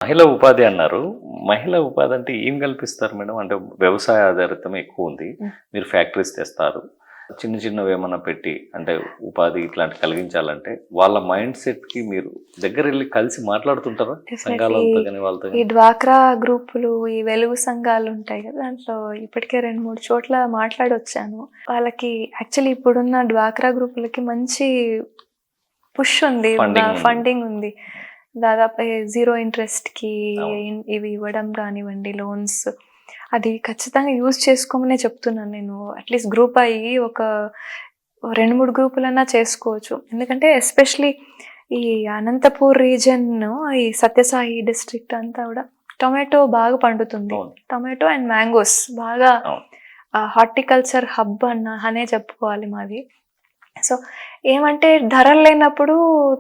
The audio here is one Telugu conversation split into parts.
మహిళా ఉపాధి అన్నారు. మహిళా ఉపాధి అంటే ఏం కల్పిస్తారు మేడం? అంటే వ్యవసాయ ఆధారితం ఎక్కువుంది. హ్మ్. మీరు ఫ్యాక్టరీస్ తెస్తారు. చిన్న చిన్నవేమన్నా పెట్టి అంటే ఉపాధి ఇట్లాంటివి కలిగించాలంటే వాళ్ళ మైండ్ సెట్‌కి మీరు దగ్గరెళ్లి కలిసి మాట్లాడుతుంటారా? డెఫినెట్లీ సంఘాలతో గాని వాళ్ళతో ఈ గాని? డ్వాక్రా గ్రూపులు, ఈ వెలుగు సంఘాలుంటాయి గదా! దాంట్లో ఇప్పటికే 2, 3 చోట్ల మాట్లాడొచ్చాను. వాళ్ళకి యాక్చువల్లీ ఇప్పుడున్న డ్వాక్రా గ్రూపులకి మంచి పుష్ ఉంది. ఫండింగ్ ఉంది. ఫండింగ్ ఉంది. దాదాపు జీరో ఇంట్రెస్ట్‌కి అవును. ఇవి ఇవ్వడం గానివ్వండి లోన్స్. అది ఖచ్చితంగా యూజ్ చేసుకోమనే చెప్తున్నాను నేను. అట్‌లీస్ట్ గ్రూప్ అయ్యి ఒక 2, 3 గ్రూపులన్నా చేసుకోవచ్చు. ఎందుకంటే ఎస్పెషల్లీ ఈ అనంతపూర్ రీజియన్‌ను ఈ సత్యసాయి డిస్ట్రిక్ట్ అంతా గూడా టొమాటో బాగా పండుతుంది. అవును. టొమాటో అండ్ మ్యాంగోస్ బాగా అవును. హార్టికల్చర్ హబ్ అనే చెప్పుకోవాలి మాది. సో, ఏమంటే ధరలు లేనప్పుడు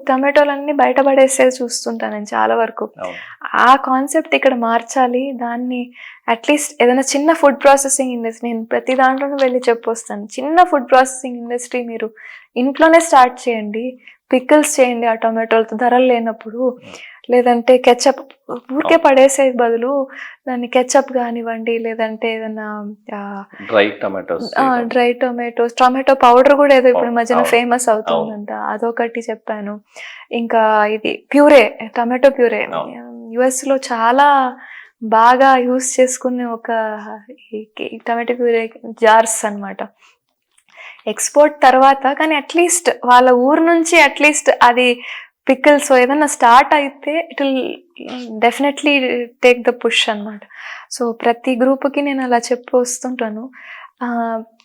టమాటోలన్నీ బయట పడేసేది చూస్తుంటా నేను చాలా వరకు. అవును. ఆ కాన్సెప్ట్ ఇక్కడ మార్చాలి. దాన్ని అట్‌లీస్ట్ ఏదైనా చిన్న ఫుడ్ ప్రాసెసింగ్ ఇండస్ట్రీ నేను ప్రతి దాంట్లోనూ వెళ్లి చెప్పొస్తాను. చిన్న ఫుడ్ ప్రాసెసింగ్ ఇండస్ట్రీ మీరు ఇంట్లోనే స్టార్ట్ చేయండి. పికిల్స్ చేయండి ఆ టొమాటోలతో ధరలు లేనప్పుడు. హ్మ్. లేదంటే కెచప్ ఊరికే అవును. పడేసే బదులు దాన్ని కెచప్ గానివ్వండి, లేదంటే ఏదన్నా ఆహ్ డ్రై టొమాటోస్ ఆ! చేయడం. డ్రై టొమాటోస్, టొమాటో పౌడర్ గూడా ఏదో ఇప్పుడు ఈ మధ్యన అవును. ఫేమస్ అవును. అవుతుందంట. అదొకటి చెప్పాను. ఇంకా ఇది ప్యూరే, టొమాటో ప్యూరే అవును. యూఎస్‌లో చాలా బాగా యూజ్ చేసుకునే ఒక ఈ టొమాటో ప్యూరే జార్స్ అన్నమాట. ఎక్స్‌పోర్ట్ తర్వాత కానీ అట్‌లీస్ట్ వాళ్ళ ఊరు నుంచి అట్‌లీస్ట్ అది పికిల్సో ఏదన్నా స్టార్ట్ అయితే it will definitely take the push అన్నమాట. సో, ప్రతి గ్రూప్‌కి నేను అలా చెప్పి వస్తుంటాను. ఆహ్,